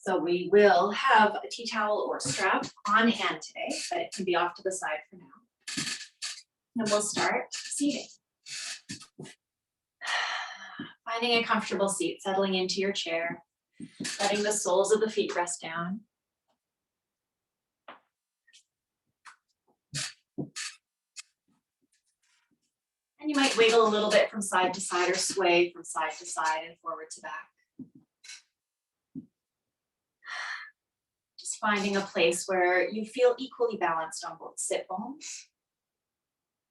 So we will have a tea towel or strap on hand today, but it can be off to the side for now. And we'll start seating. Finding a comfortable seat, settling into your chair, letting the soles of the feet rest down. And you might wiggle a little bit from side to side or sway from side to side and forward to back. Just finding a place where you feel equally balanced on both sit bones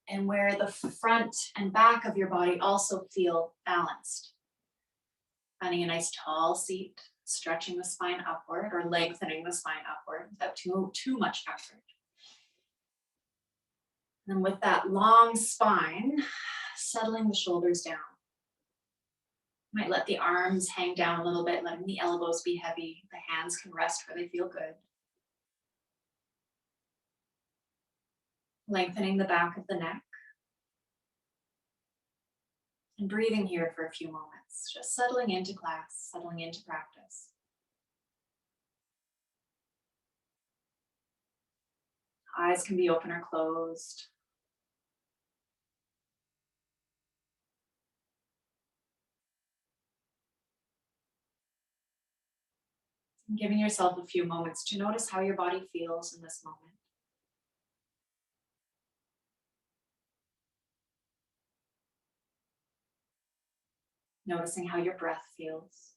and where the front and back of your body also feel balanced. Finding a nice tall seat, stretching the spine upward or lengthening the spine upward without too much effort. And with that long spine, settling the shoulders down. You might let the arms hang down a little bit, letting the elbows be heavy. The hands can rest where they feel good. Lengthening the back of the neck. And breathing here for a few moments, just settling into class, settling into practice. Eyes can be open or closed. And giving yourself a few moments to notice how your body feels in this moment. Noticing how your breath feels.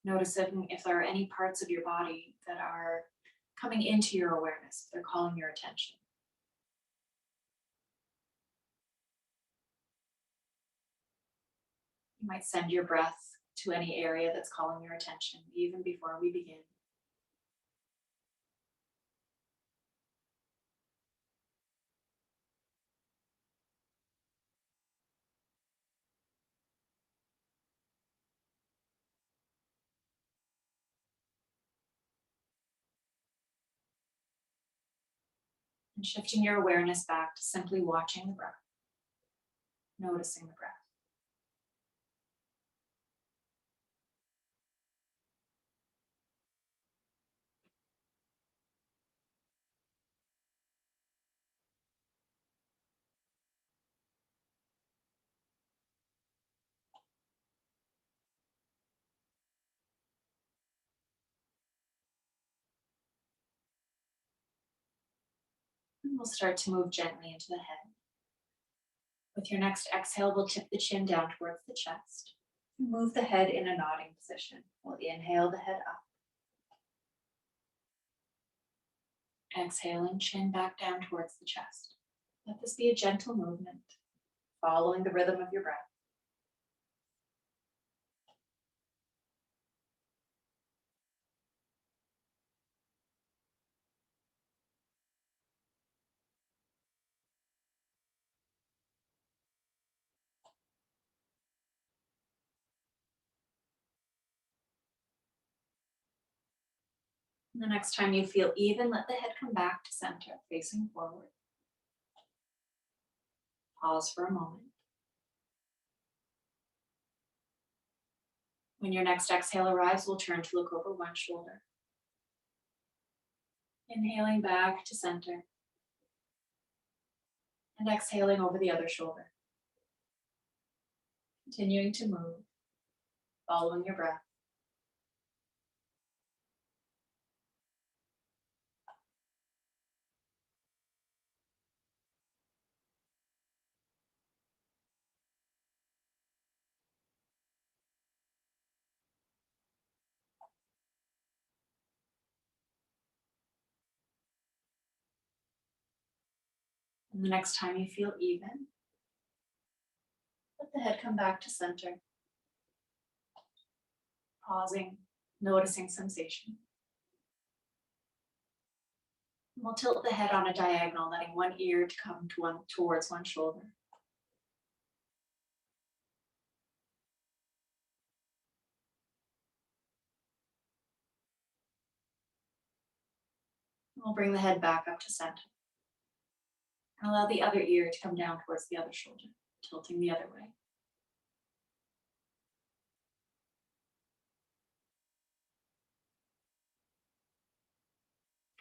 Noticing if there are any parts of your body that are coming into your awareness, if they're calling your attention. You might send your breath to any area that's calling your attention, even before we begin. And shifting your awareness back to simply watching the breath, noticing the breath. And we'll start to move gently into the head. With your next exhale, we'll tip the chin down towards the chest. Move the head in a nodding position. We'll inhale the head up. Exhaling, chin back down towards the chest. Let this be a gentle movement, following the rhythm of your breath. And the next time you feel even, let the head come back to center, facing forward. Pause for a moment. When your next exhale arrives, we'll turn to look over one shoulder. Inhaling back to center. And exhaling over the other shoulder. Continuing to move, following your breath. And the next time you feel even, let the head come back to center. Pausing, noticing sensation. And we'll tilt the head on a diagonal, letting one ear to come towards one shoulder. And we'll bring the head back up to center. And allow the other ear to come down towards the other shoulder, tilting the other way.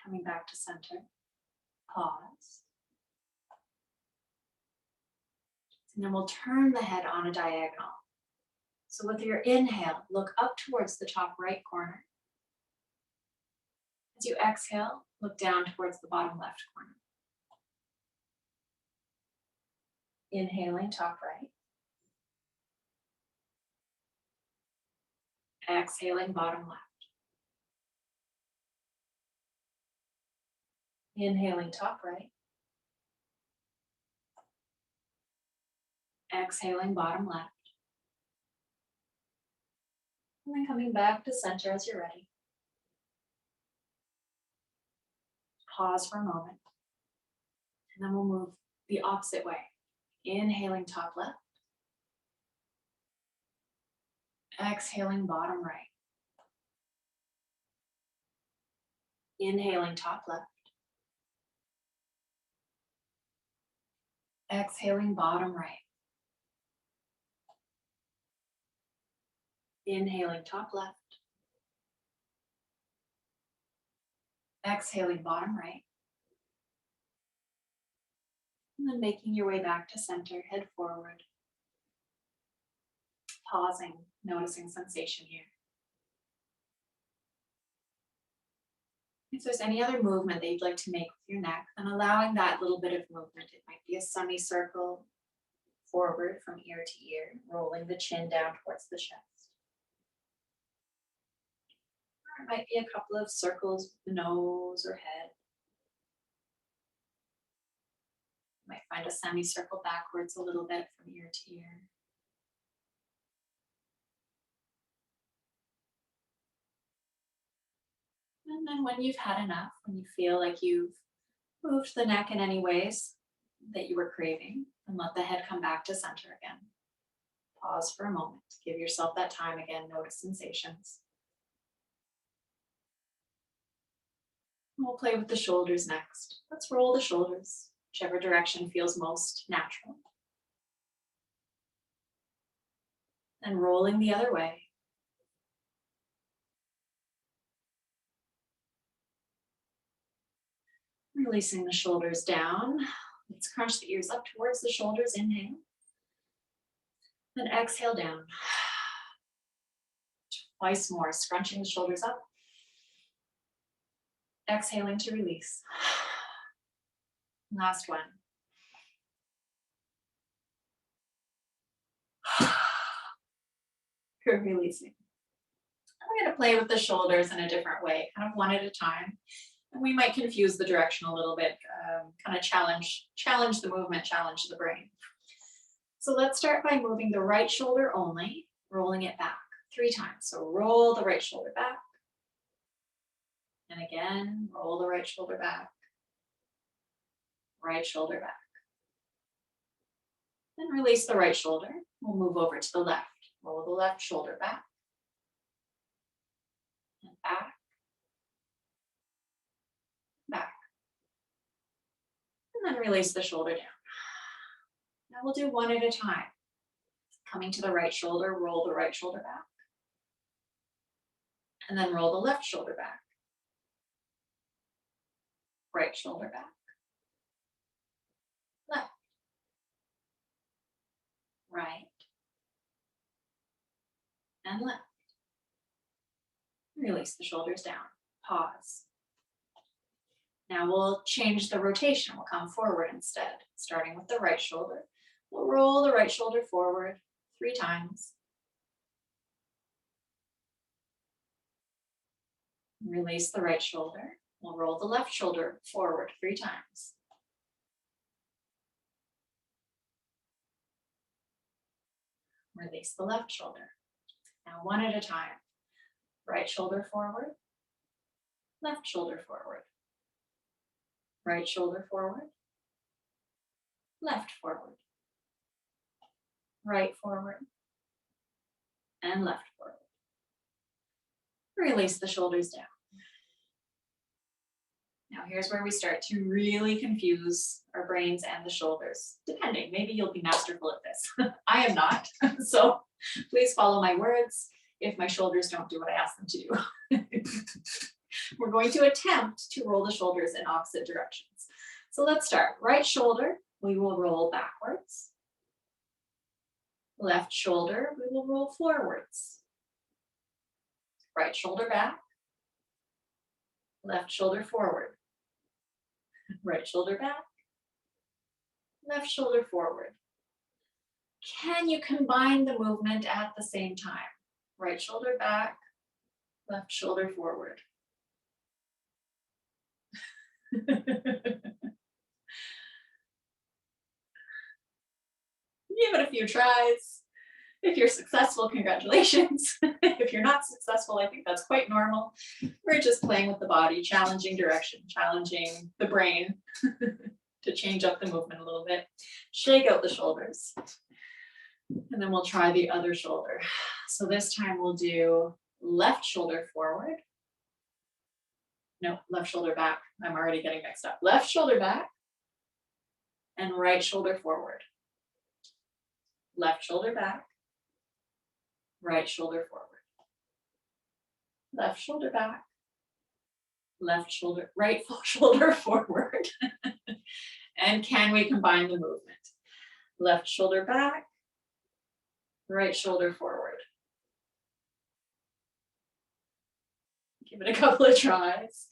Coming back to center. Pause. And then we'll turn the head on a diagonal. So with your inhale, look up towards the top right corner. As you exhale, look down towards the bottom left corner. Inhaling, top right. Exhaling, bottom left. Inhaling, top right. Exhaling, bottom left. And then coming back to center as you're ready. Pause for a moment. And then we'll move the opposite way. Inhaling, top left. Exhaling, bottom right. Inhaling, top left. Exhaling, bottom right. Inhaling, top left. Exhaling, bottom right. And then making your way back to center, head forward. Pausing, noticing sensation here. If there's any other movement that you'd like to make with your neck, then allowing that little bit of movement. It might be a semicircle forward from ear to ear, rolling the chin down towards the chest. Or it might be a couple of circles with the nose or head. You might find a semicircle backwards a little bit from ear to ear. And then when you've had enough, when you feel like you've moved the neck in any ways that you were craving, and let the head come back to center again. Pause for a moment. Give yourself that time again. Notice sensations. We'll play with the shoulders next. Let's roll the shoulders, whichever direction feels most natural. And rolling the other way. Releasing the shoulders down. Let's crunch the ears up towards the shoulders. Inhale. Then exhale down. Twice more, scrunching the shoulders up. Exhaling to release. Last one. Good releasing. We're going to play with the shoulders in a different way, kind of one at a time. And we might confuse the direction a little bit, kind of challenge the movement, challenge the brain. So let's start by moving the right shoulder only, rolling it back 3 times. So roll the right shoulder back. And again, roll the right shoulder back. Right shoulder back. Then release the right shoulder. We'll move over to the left. Roll the left shoulder back. And back. Back. And then release the shoulder down. Now we'll do one at a time. Coming to the right shoulder, roll the right shoulder back. And then roll the left shoulder back. Right shoulder back. Left. Right. And left. Release the shoulders down. Pause. Now we'll change the rotation. We'll come forward instead, starting with the right shoulder. We'll roll the right shoulder forward 3 times. Release the right shoulder. We'll roll the left shoulder forward 3 times. Release the left shoulder. Now one at a time. Right shoulder forward. Left shoulder forward. Right shoulder forward. Left forward. Right forward. And left forward. Release the shoulders down. Now Now here's where we start to really confuse our brains and the shoulders, depending. Maybe you'll be masterful at this. I am not, so please follow my words if my shoulders don't do what I ask them to do. We're going to attempt to roll the shoulders in opposite directions. So let's start. Right shoulder, we will roll backwards. Left shoulder, we will roll forwards. Right shoulder back. Left shoulder forward. Right shoulder back. Left shoulder forward. Can you combine the movement at the same time? Right shoulder back, left shoulder forward. Give it a few tries. If you're successful, congratulations. If you're not successful, I think that's quite normal. We're just playing with the body, challenging direction, challenging the brain to change up the movement a little bit. Shake out the shoulders. And then we'll try the other shoulder. So this time we'll do left shoulder forward. No, left shoulder back. I'm already getting mixed up. Left shoulder back and right shoulder forward. Left shoulder back, right shoulder forward. Left shoulder back, left shoulder, right shoulder forward. And can we combine the movement? Left shoulder back, right shoulder forward. Give it a couple of tries.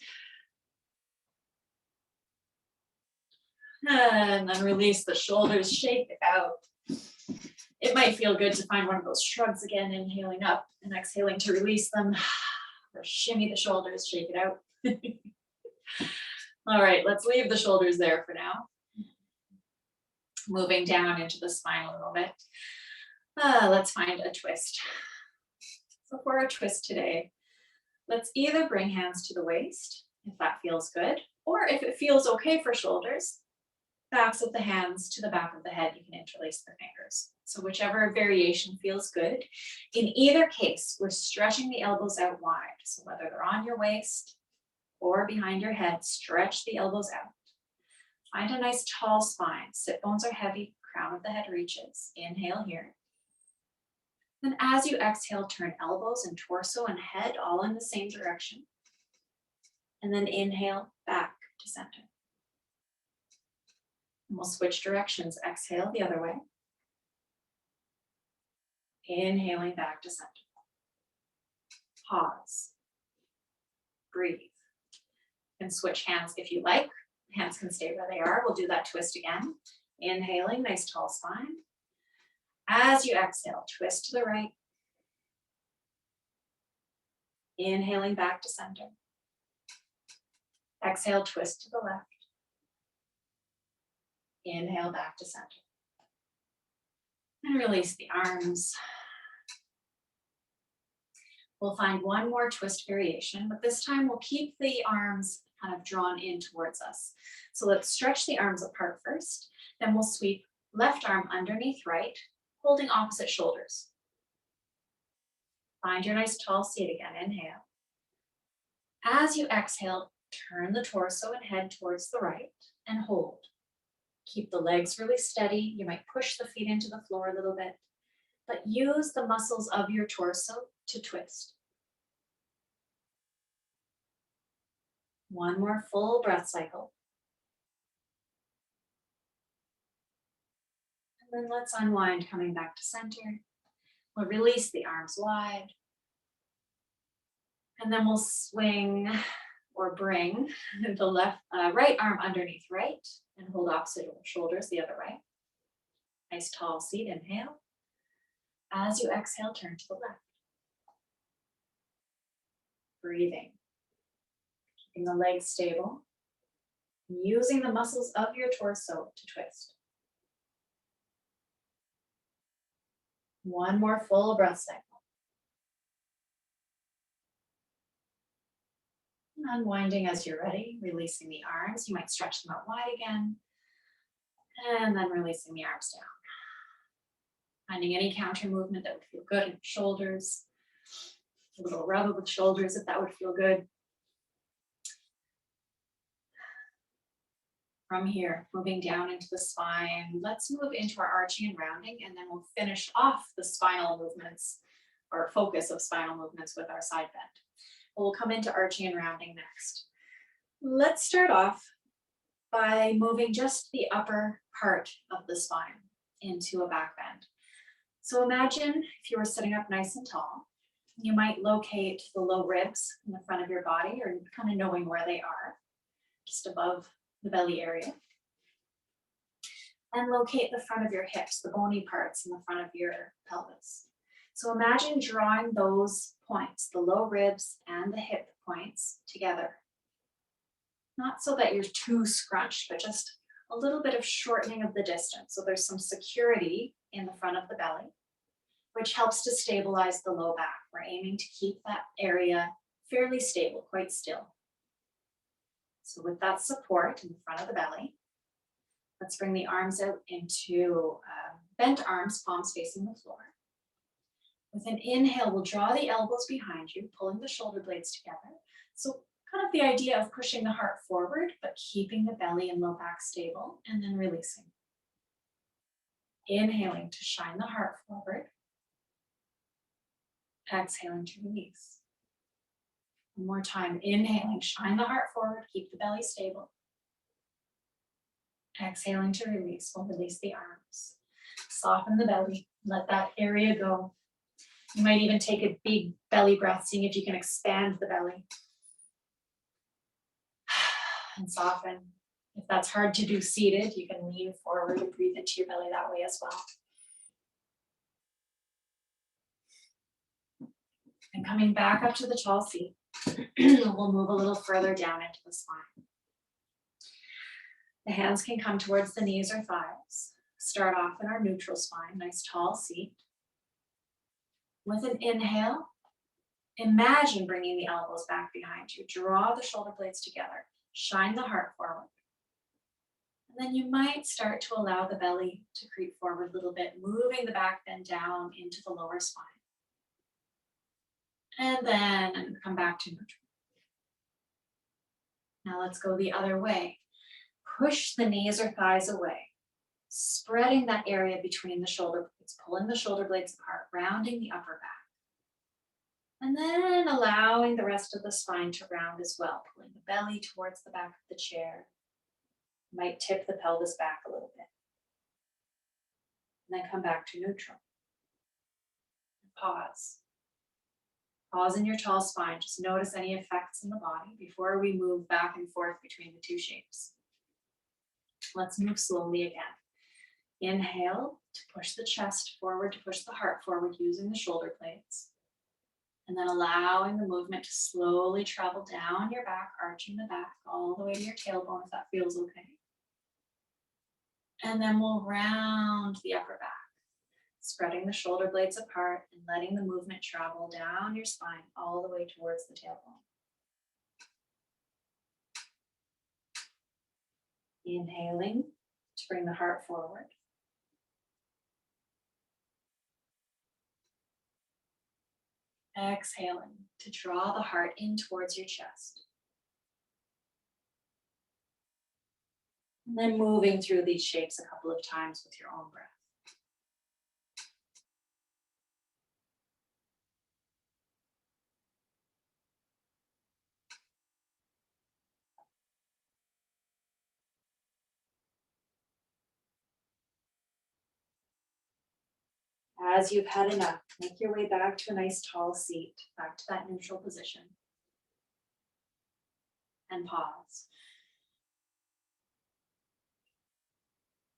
And then release the shoulders, shake it out. It might feel good to find one of those shrugs again, inhaling up and exhaling to release them. Or shimmy the shoulders, shake it out. All right, let's leave the shoulders there for now. Moving down into the spine a little bit. Let's find a twist. So for our twist today, let's either bring hands to the waist, if that feels good, or if it feels okay for shoulders, backs of the hands to the back of the head, you can interlace the fingers. So whichever variation feels good. In either case, we're stretching the elbows out wide. So whether they're on your waist or behind your head, stretch the elbows out. Find a nice tall spine. Sit bones are heavy, crown of the head reaches. Inhale here. Then as you exhale, turn elbows and torso and head all in the same direction. And then inhale back to center. And we'll switch directions. Exhale the other way. Inhaling back to center. Pause. Breathe. And switch hands if you like. Hands can stay where they are. We'll do that twist again. Inhaling, nice tall spine. As you exhale, twist to the right. Inhaling back to center. Exhale, twist to the left. Inhale back to center. And release the arms. We'll find one more twist variation, but this time we'll keep the arms kind of drawn in towards us. So let's stretch the arms apart first. Then we'll sweep left arm underneath right, holding opposite shoulders. Find your nice tall seat again. Inhale. As you exhale, turn the torso and head towards the right and hold. Keep the legs really steady. You might push the feet into the floor a little bit, but use the muscles of your torso to twist. One more full breath cycle. And then let's unwind, coming back to center. We'll release the arms wide. And then we'll swing or bring the right arm underneath right and hold opposite shoulders the other way. Nice tall seat, inhale. As you exhale, turn to the left. Breathing. Keeping the legs stable. Using the muscles of your torso to twist. One more full breath cycle. Unwinding as you're ready, releasing the arms. You might stretch them out wide again. And then releasing the arms down. Finding any counter movement that would feel good in the shoulders. A little rub of the shoulders if that would feel good. From here, moving down into the spine, let's move into our arching and rounding, and then we'll finish off the spinal movements or focus of spinal movements with our side bend. We'll come into arching and rounding next. Let's start off by moving just the upper part of the spine into a back bend. So imagine if you were sitting up nice and tall, you might locate the low ribs in the front of your body, or kind of knowing where they are, just above the belly area. And locate the front of your hips, the bony parts in the front of your pelvis. So imagine drawing those points, the low ribs and the hip points together. Not so that you're too scrunched, but just a little bit of shortening of the distance. So there's some security in the front of the belly, which helps to stabilize the low back. We're aiming to keep that area fairly stable, quite still. So with that support in the front of the belly, let's bring the arms out into bent arms, palms facing the floor. With an inhale, we'll draw the elbows behind you, pulling the shoulder blades together. So kind of the idea of pushing the heart forward, but keeping the belly and low back stable, and then releasing. Inhaling to shine the heart forward. Exhaling to release. One more time, inhaling, shine the heart forward, keep the belly stable. Exhaling to release, we'll release the arms. Soften the belly, let that area go. You might even take a big belly breath, seeing if you can expand the belly. And soften. If that's hard to do seated, you can lean forward and breathe into your belly that way as well. And coming back up to the tall seat, we'll move a little further down into the spine. The hands can come towards the knees or thighs. Start off in our neutral spine, nice tall seat. With an inhale, imagine bringing the elbows back behind you. Draw the shoulder blades together. Shine the heart forward. And then you might start to allow the belly to creep forward a little bit, moving the back bend down into the lower spine. And then come back to neutral. Now let's go the other way. Push the knees or thighs away, spreading that area between the shoulder blades, pulling the shoulder blades apart, rounding the upper back. And then allowing the rest of the spine to round as well, pulling the belly towards the back of the chair. Might tip the pelvis back a little bit. And then come back to neutral. Pause. Pause in your tall spine. Just notice any effects in the body before we move back and forth between the two shapes. Let's move slowly again. Inhale to push the chest forward, to push the heart forward using the shoulder blades. And then allowing the movement to slowly travel down your back, arching the back all the way to your tailbone if that feels okay. And then we'll round the upper back, spreading the shoulder blades apart and letting the movement travel down your spine all the way towards the tailbone. Inhaling to bring the heart forward. Exhaling to draw the heart in towards your chest. And then moving through these shapes a couple of times with your own breath. As you've had enough, make your way back to a nice tall seat, back to that neutral position. And pause.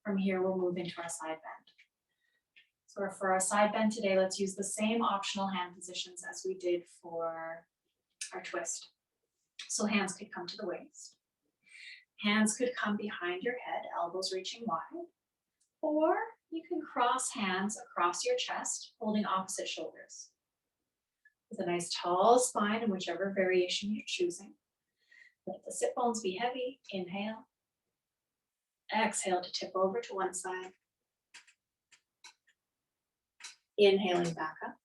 From here, we'll move into our side bend. So for our side bend today, let's use the same optional hand positions as we did for our twist. So hands could come to the waist. Hands could come behind your head, elbows reaching wide. Or you can cross hands across your chest, holding opposite shoulders. With a nice tall spine in whichever variation you're choosing. Let the sit bones be heavy. Inhale. Exhale to tip over to one side. Inhaling back up.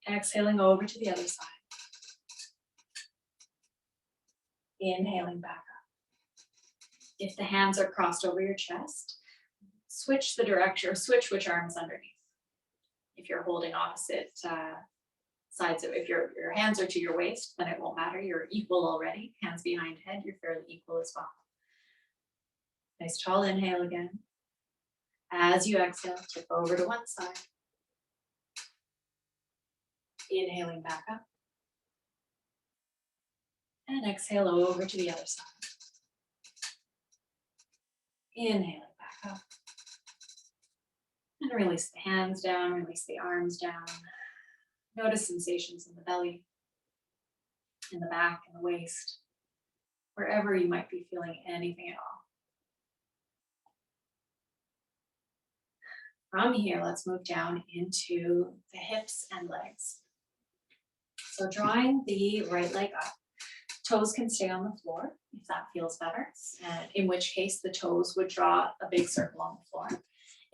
Exhaling over to the other side. Inhaling back up. If the hands are crossed over your chest, switch the direction or switch which arm is underneath. If you're holding opposite sides, if your hands are to your waist, then it won't matter. You're equal already. Hands behind head, you're fairly equal as well. Nice tall inhale again. As you exhale, tip over to one side. Inhaling back up. And exhale over to the other side. Inhaling back up. And release the hands down, release the arms down. Notice sensations in the belly, in the back, in the waist, wherever you might be feeling anything at all. From here, let's move down into the hips and legs. So drawing the right leg up, toes can stay on the floor if that feels better, in which case the toes would draw a big circle on the floor.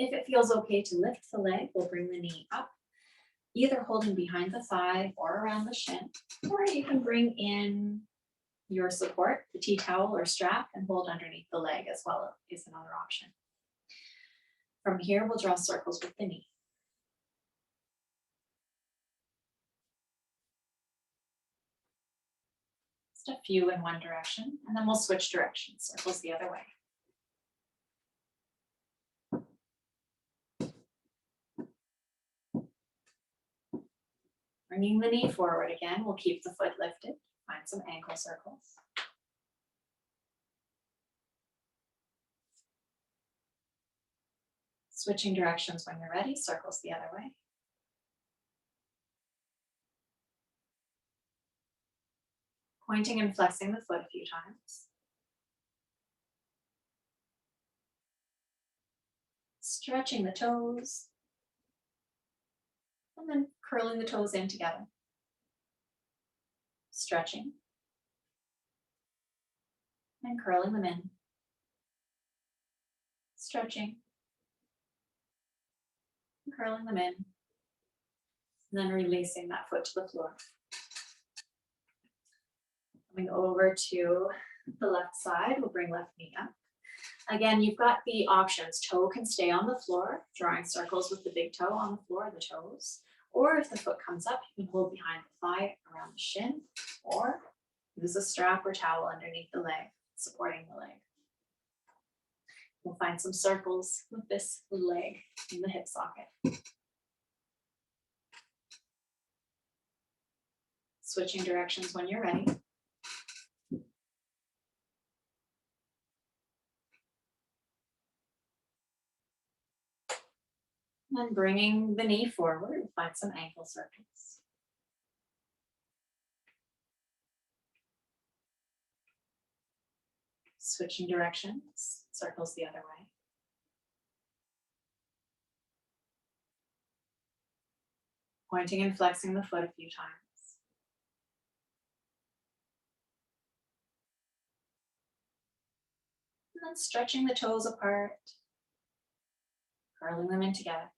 If it feels okay to lift the leg, we'll bring the knee up, either holding behind the thigh or around the shin, or you can bring in your support, the tea towel or strap, and hold underneath the leg as well is another option. From here, we'll draw circles with the knee. Just a few in one direction, and then we'll switch directions, circles the other way. Bringing the knee forward again, we'll keep the foot lifted, find some ankle circles. Switching directions when you're ready, circles the other way. Pointing and flexing the foot a few times. Stretching the toes. And then curling the toes in together. Stretching. And curling them in. Stretching. And curling them in. And then releasing that foot to the floor. Coming over to the left side, we'll bring left knee up. Again, you've got the options. Toe can stay on the floor, drawing circles with the big toe on the floor, the toes. Or if the foot comes up, you can hold behind the thigh around the shin, or use a strap or towel underneath the leg, supporting the leg. We'll find some circles with this leg in the hip socket. Switching directions when you're ready. And bringing the knee forward, find some ankle circles. Switching directions, circles the other way. Pointing and flexing the foot a few times. And then stretching the toes apart, curling them in together.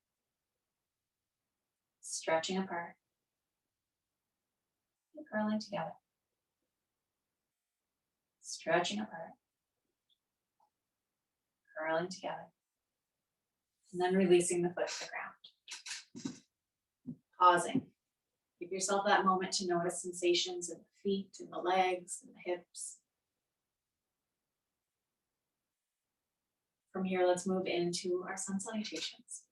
Stretching apart, and curling together. Stretching apart, curling together. And then releasing the foot to the ground. Pausing. Give yourself that moment to notice sensations in the feet, in the legs, in the hips. From here, let's move into our sun salutations.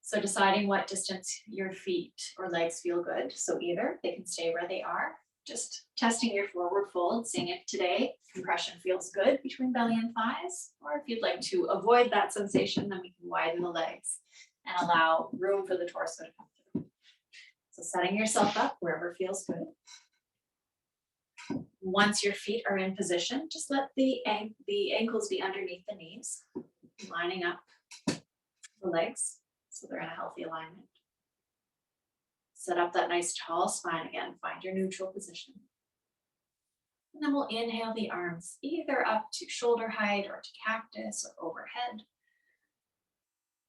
So deciding what distance your feet or legs feel good. So either they can stay where they are, just testing your forward fold, seeing if today compression feels good between belly and thighs, or if you'd like to avoid that sensation, then we can widen the legs and allow room for the torso to come through. So setting yourself up wherever feels good. Once your feet are in position, just let the ankles be underneath the knees, lining up the legs so they're in a healthy alignment. Set up that nice tall spine again, find your neutral position. And then we'll inhale the arms either up to shoulder height or to cactus or overhead.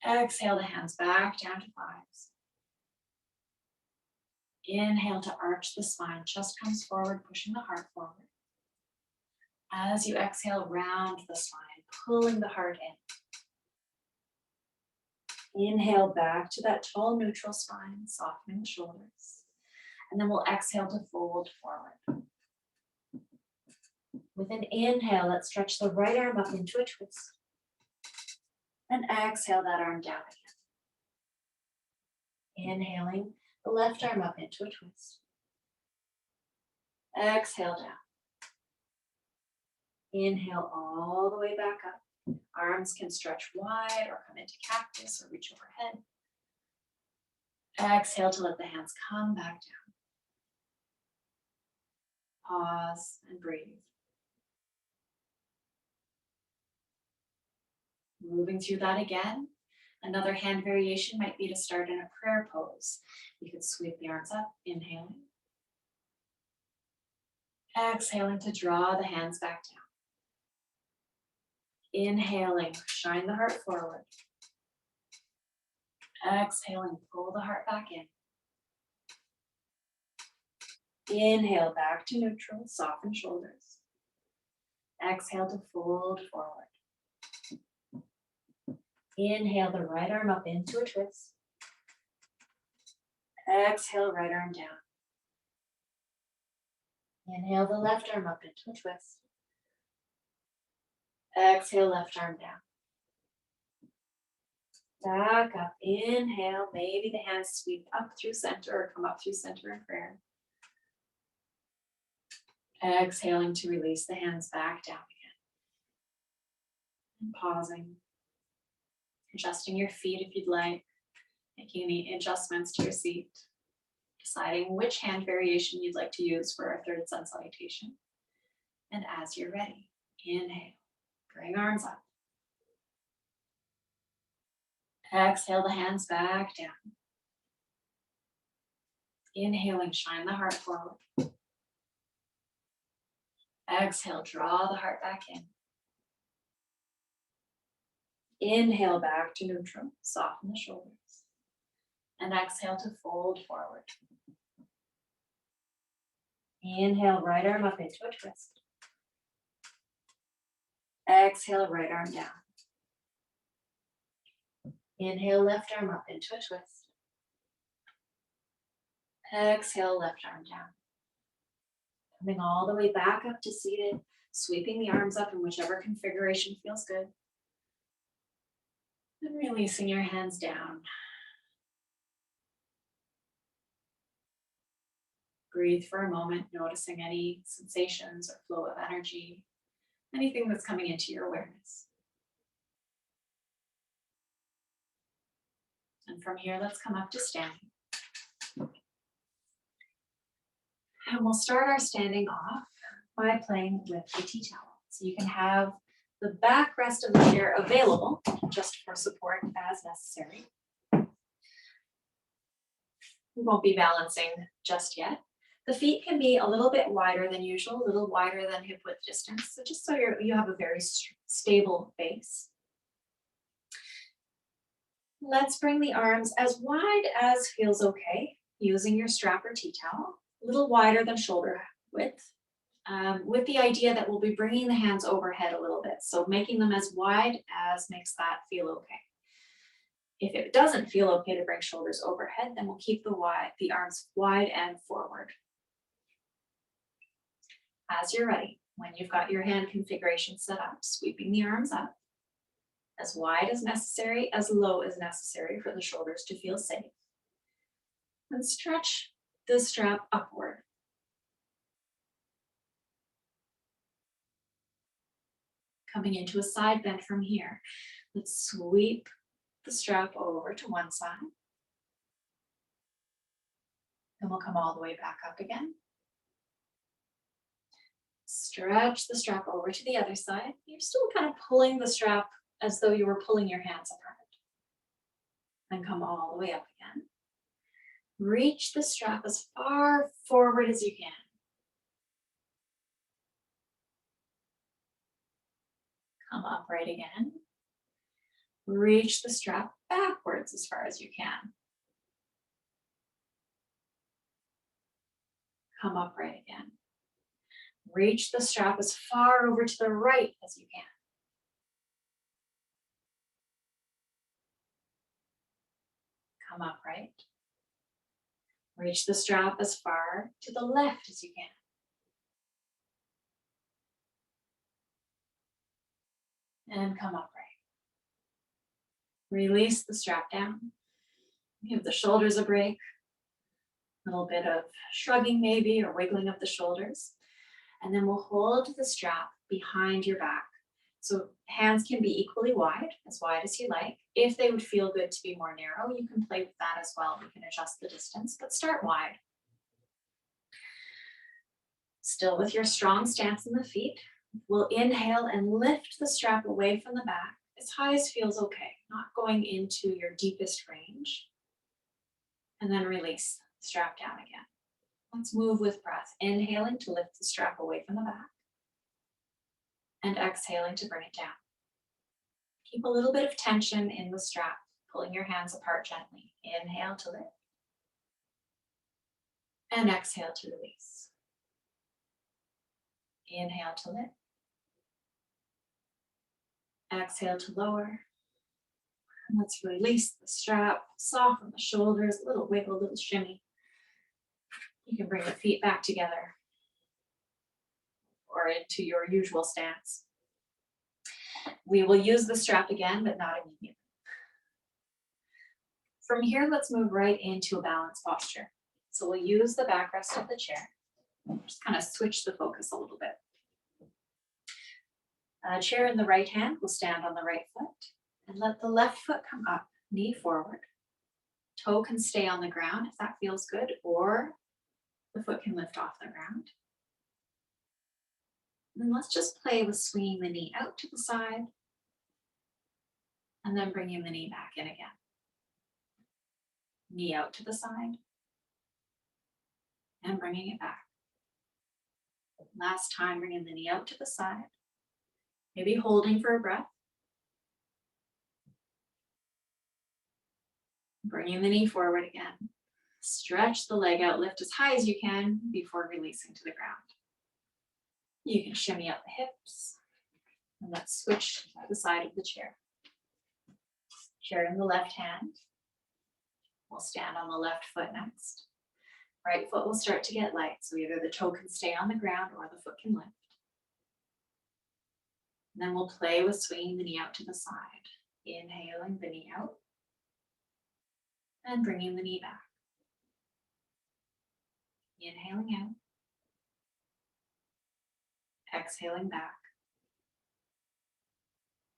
Exhale the hands back down to thighs. Inhale to arch the spine, chest comes forward, pushing the heart forward. As you exhale, round the spine, pulling the heart in. Inhale back to that tall neutral spine, softening the shoulders. And then we'll exhale to fold forward. With an inhale, let's stretch the right arm up into a twist. And exhale that arm down again. Inhaling the left arm up into a twist. Exhale down. Inhale all the way back up. Arms can stretch wide or come into cactus or reach overhead. Exhale to let the hands come back down. Pause and breathe. Moving through that again. Another hand variation might be to start in a prayer pose. You could sweep the arms up, inhaling. Exhaling to draw the hands back down. Inhaling, shine the heart forward. Exhaling, pull the heart back in. Inhale back to neutral, soften shoulders. Exhale to fold forward. Inhale the right arm up into a twist. Exhale, right arm down. Inhale the left arm up into a twist. Exhale, left arm down. Back up, inhale, maybe the hands sweep up through center or come up through center in prayer. Exhaling to release the hands back down again. And pausing. Adjusting your feet if you'd like. Making any adjustments to your seat. Deciding which hand variation you'd like to use for our third sun salutation. And as you're ready, inhale, bring arms up. Exhale the hands back down. Inhaling, shine the heart forward. Exhale, draw the heart back in. Inhale back to neutral, soften the shoulders. And exhale to fold forward. Inhale, right arm up into a twist. Exhale, right arm down. Inhale, left arm up into a twist. Exhale, left arm down. Coming all the way back up to seated, sweeping the arms up in whichever configuration feels good. And releasing your hands down. Breathe for a moment, noticing any sensations or flow of energy, anything that's coming into your awareness. And from here, let's come up to standing. And we'll start our standing off by playing with the tea towel. So you can have the back rest of the chair available just for support as necessary. We won't be balancing just yet. The feet can be a little bit wider than usual, a little wider than hip width distance. So just so you have a very stable base. Let's bring the arms as wide as feels okay, using your strap or tea towel, a little wider than shoulder width, with the idea that we'll be bringing the hands overhead a little bit. So making them as wide as makes that feel okay. If it doesn't feel okay to bring shoulders overhead, then we'll keep the arms wide and forward. As you're ready, when you've got your hand configuration set up, sweeping the arms up, as wide as necessary, as low as necessary for the shoulders to feel safe. And stretch the strap upward. Coming into a side bend from here. Let's sweep the strap over to one side. Then we'll come all the way back up again. Stretch the strap over to the other side. You're still kind of pulling the strap as though you were pulling your hands apart. Then come all the way up again. Reach the strap as far forward as you can. Come upright again. Reach the strap backwards as far as you can. Come upright again. Reach the strap as far over to the right as you can. Come upright. Reach the strap as far to the left as you can. And come upright. Release the strap down. Give the shoulders a break. A little bit of shrugging maybe, or wiggling of the shoulders. And then we'll hold the strap behind your back. So hands can be equally wide as you like. If they would feel good to be more narrow, you can play with that as well. We can adjust the distance, but start wide. Still with your strong stance in the feet, we'll inhale and lift the strap away from the back as high as feels okay, not going into your deepest range. And then release, strap down again. Let's move with breath, inhaling to lift the strap away from the back and exhaling to bring it down. Keep a little bit of tension in the strap, pulling your hands apart gently. Inhale to lift and exhale to release. Inhale to lift. Exhale to lower. And let's release the strap, soften the shoulders, a little wiggle, a little shimmy. You can bring the feet back together or into your usual stance. We will use the strap again, but not immediately. From here, let's move right into a balanced posture. So we'll use the backrest of the chair. Just kind of switch the focus a little bit. Chair in the right hand will stand on the right foot and let the left foot come up, knee forward. Toe can stay on the ground if that feels good, or the foot can lift off the ground. And then let's just play with swinging the knee out to the side and then bringing the knee back in again. Knee out to the side and bringing it back. Last time, bringing the knee out to the side, maybe holding for a breath. Bringing the knee forward again. Stretch the leg out, lift as high as you can before releasing to the ground. You can shimmy out the hips. And let's switch to the side of the chair. Chair in the left hand. We'll stand on the left foot next. Right foot will start to get light, so either the toe can stay on the ground or the foot can lift. And then we'll play with swinging the knee out to the side. Inhaling the knee out and bringing the knee back. Inhaling out. Exhaling back.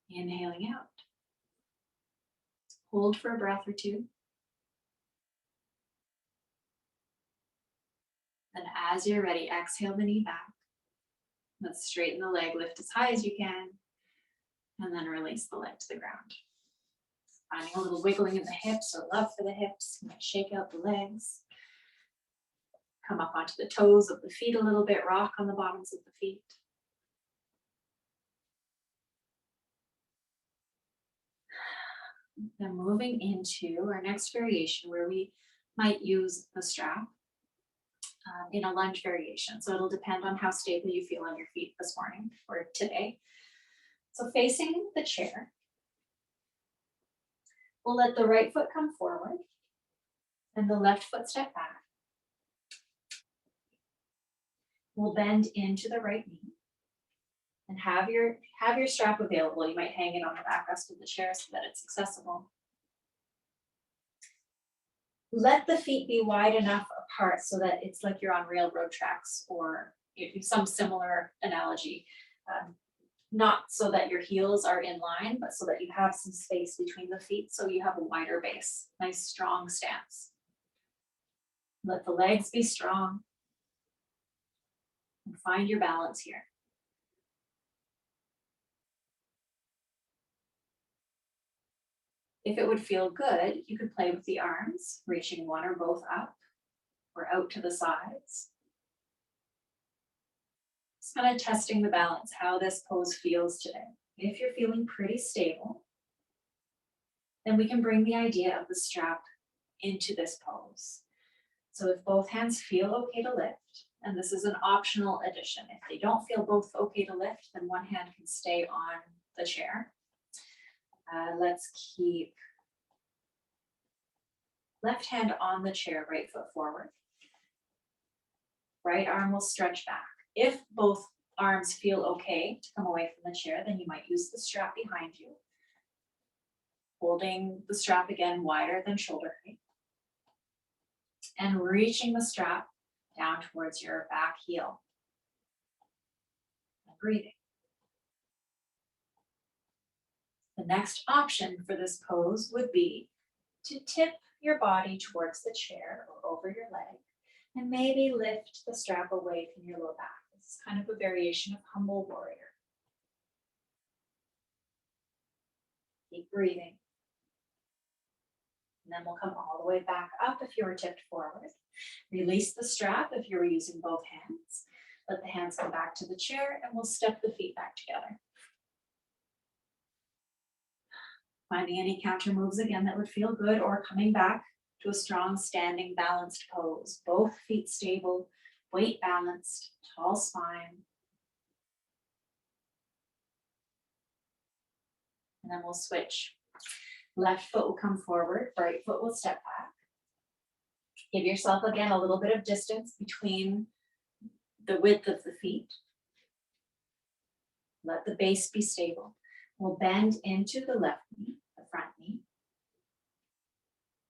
Inhaling out. Hold for a breath or two. Then as you're ready, exhale the knee back. Let's straighten the leg, lift as high as you can, and then release the leg to the ground. Finding a little wiggling in the hips or love for the hips. You might shake out the legs. Come up onto the toes of the feet a little bit, rock on the bottoms of the feet. Then moving into our next variation where we might use the strap in a lunge variation. So it'll depend on how stable you feel on your feet this morning or today. So facing the chair, we'll let the right foot come forward and the left foot step back. We'll bend into the right knee and have your strap available. You might hang it on the backrest of the chair so that it's accessible. Let the feet be wide enough apart so that it's like you're on railroad tracks, or some similar analogy. Not so that your heels are in line, but so that you have some space between the feet so you have a wider base. Nice strong stance. Let the legs be strong. And find your balance here. If it would feel good, you could play with the arms, reaching one or both up or out to the sides. Just kind of testing the balance, how this pose feels today. If you're feeling pretty stable, then we can bring the idea of the strap into this pose. So if both hands feel okay to lift, And this is an optional addition. If they don't feel both okay to lift, then one hand can stay on the chair. Let's keep left hand on the chair, right foot forward. Right arm will stretch back. If both arms feel okay to come away from the chair, then you might use the strap behind you, holding the strap again wider than shoulder height, and reaching the strap down towards your back heel. And breathing. The next option for this pose would be to tip your body towards the chair or over your leg and maybe lift the strap away from your low back. This is kind of a variation of humble warrior. Keep breathing. And then we'll come all the way back up if you were tipped forward. Release the strap if you were using both hands. Let the hands come back to the chair and we'll step the feet back together. Finding any counter moves again that would feel good, or coming back to a strong standing balanced pose. Both feet stable, weight balanced, tall spine. And then we'll switch. Left foot will come forward, right foot will step back. Give yourself again a little bit of distance between the width of the feet. Let the base be stable. We'll bend into the left knee, the front knee.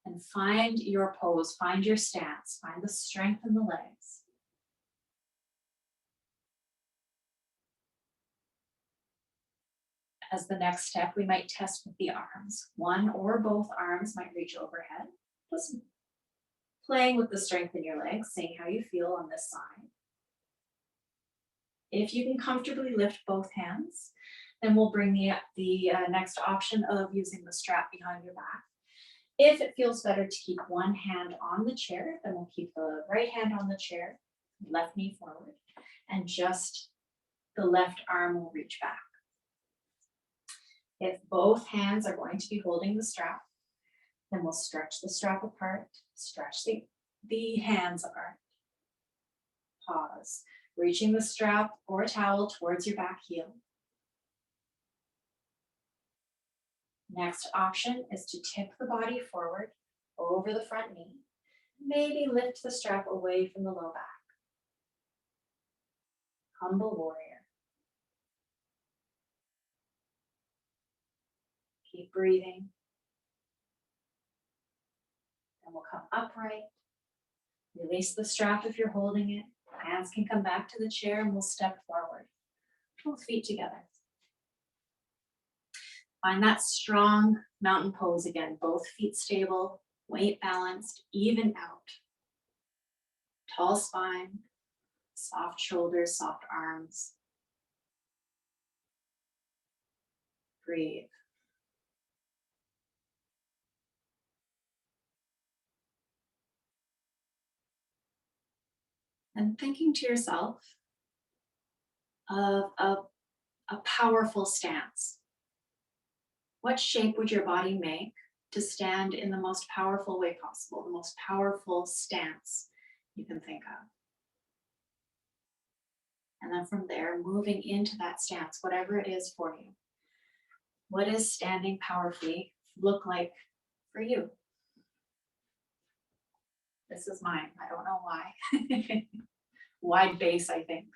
And find your pose, find your stance, find the strength in the legs. As the next step, we might test with the arms. One or both arms might reach overhead. Just playing with the strength in your legs, seeing how you feel on this side. If you can comfortably lift both hands, then we'll bring the next option of using the strap behind your back. If it feels better to keep one hand on the chair, then we'll keep the right hand on the chair, left knee forward, and just the left arm will reach back. If both hands are going to be holding the strap, then we'll stretch the strap apart, stretch the hands apart. Pause, reaching the strap or a towel towards your back heel. Next option is to tip the body forward over the front knee. Maybe lift the strap away from the low back. Humble warrior. Keep breathing. And we'll come upright. Release the strap if you're holding it. Hands can come back to the chair and we'll step forward. Both feet together. Find that strong mountain pose again. Both feet stable, weight balanced, even out. Tall spine, soft shoulders, soft arms. Breathe. And thinking to yourself of a powerful stance. What shape would your body make to stand in the most powerful way possible, the most powerful stance you can think of? And then from there, moving into that stance, whatever it is for you. What does standing powerfully look like for you? This is mine. I don't know why. Wide base, I think.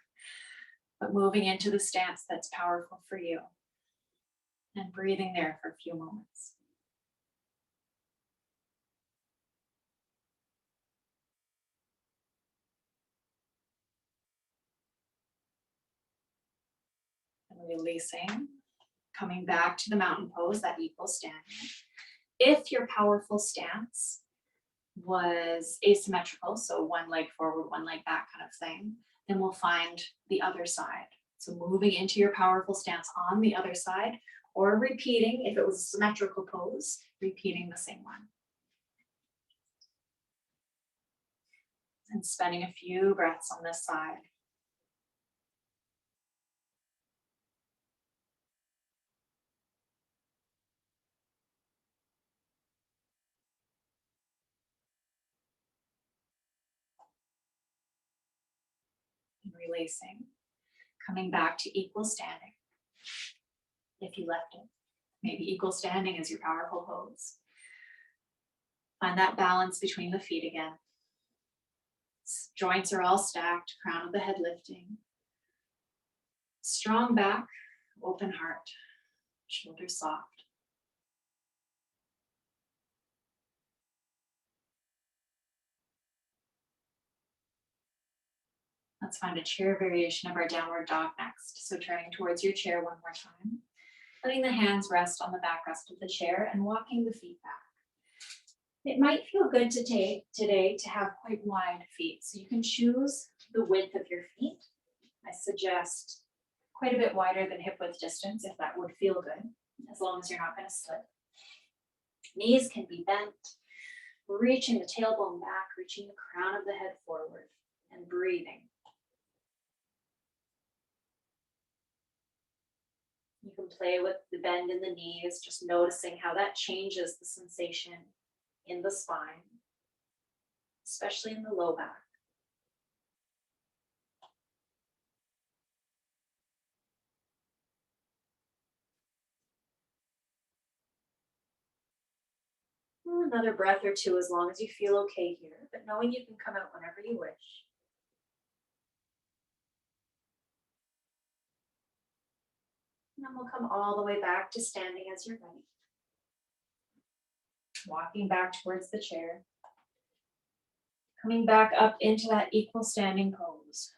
But moving into the stance that's powerful for you. And breathing there for a few moments. And releasing. Coming back to the mountain pose, that equal standing. If your powerful stance was asymmetrical, so one leg forward, one leg back kind of thing, then we'll find the other side. So moving into your powerful stance on the other side, or repeating, if it was a symmetrical pose, repeating the same one. And spending a few breaths on this side. releasing, coming back to equal standing. If you left it, maybe equal standing is your powerful pose. Find that balance between the feet again. Joints are all stacked, crown of the head lifting. Strong back, open heart, shoulders soft. Let's find a chair variation of our downward dog next. So turning towards your chair one more time, letting the hands rest on the backrest of the chair and walking the feet back. It might feel good to take today to have quite wide feet. So you can choose the width of your feet. I suggest quite a bit wider than hip width distance if that would feel good, as long as you're not going to slip. Knees can be bent, reaching the tailbone back, reaching the crown of the head forward, and breathing. You can play with the bend in the knees, just noticing how that changes the sensation in the spine, especially in the low back. Another breath or two as long as you feel okay here, but knowing you can come out whenever you wish. And then we'll come all the way back to standing as you're ready. Walking back towards the chair. Coming back up into that equal standing pose.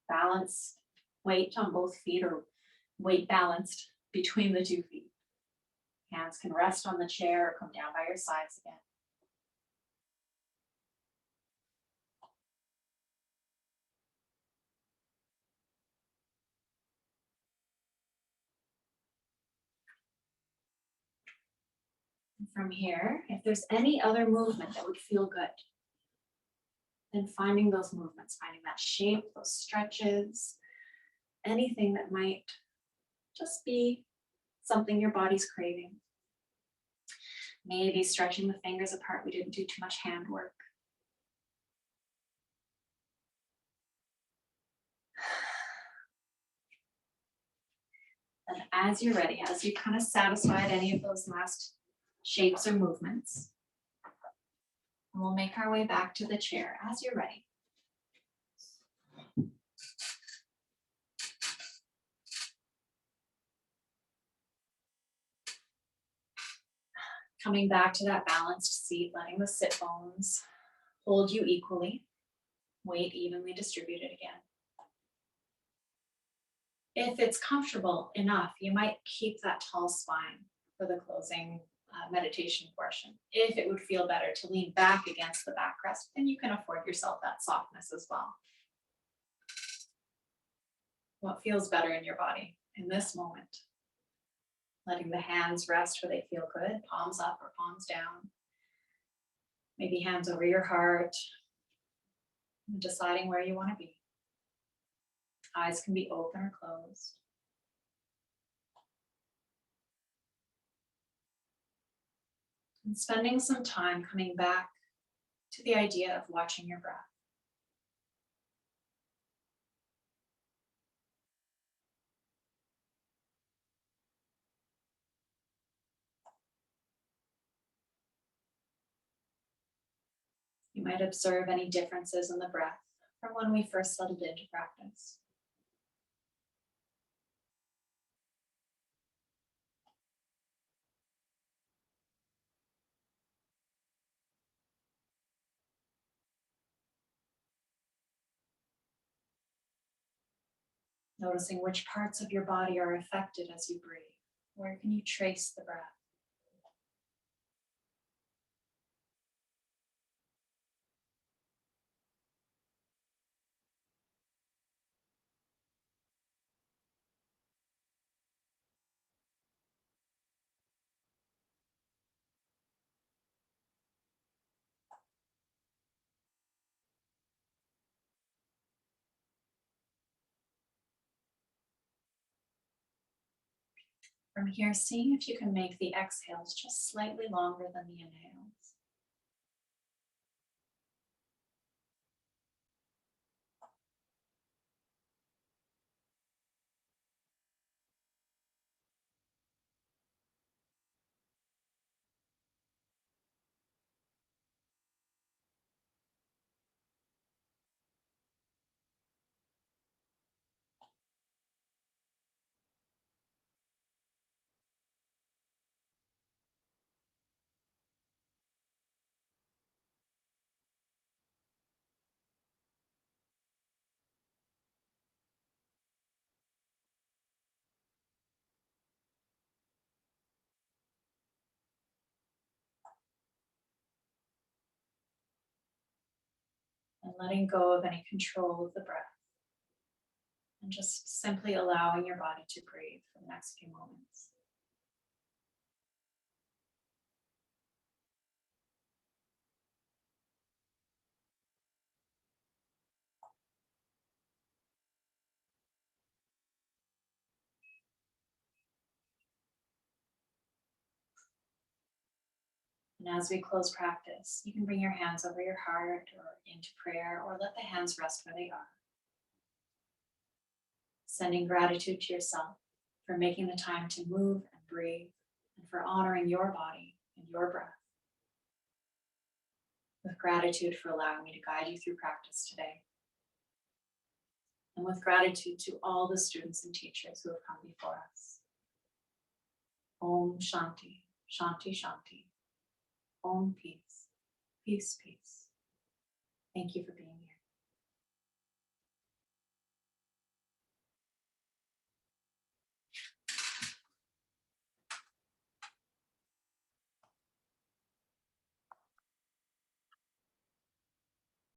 Balance weight on both feet or weight balanced between the two feet. Hands can rest on the chair or come down by your sides again. And from here, if there's any other movement that would feel good, then finding those movements, finding that shape, those stretches, anything that might just be something your body's craving. Maybe stretching the fingers apart. We didn't do too much hand work. And as you're ready, as you kind of satisfied any of those last shapes or movements, we'll make our way back to the chair as you're ready. Coming back to that balanced seat, letting the sit bones hold you equally, weight evenly distributed again. If it's comfortable enough, you might keep that tall spine for the closing meditation portion. If it would feel better to lean back against the backrest, then you can afford yourself that softness as well. What feels better in your body in this moment? Letting the hands rest where they feel good, palms up or palms down. Maybe hands over your heart. And deciding where you want to be. Eyes can be open or closed. And spending some time coming back to the idea of watching your breath. You might observe any differences in the breath from when we first settled into practice. Noticing which parts of your body are affected as you breathe. Where can you trace the breath? From here, seeing if you can make the exhales just slightly longer than the inhales. letting go of any control of the breath. And just simply allowing your body to breathe for the next few moments. And as we close practice, you can bring your hands over your heart or into prayer, or let the hands rest where they are. Sending gratitude to yourself for making the time to move and breathe, and for honoring your body and your breath. With gratitude for allowing me to guide you through practice today. And with gratitude to all the students and teachers who have come before us. Om Shanti, Shanti, Shanti. Om peace, peace, peace. Thank you for being here.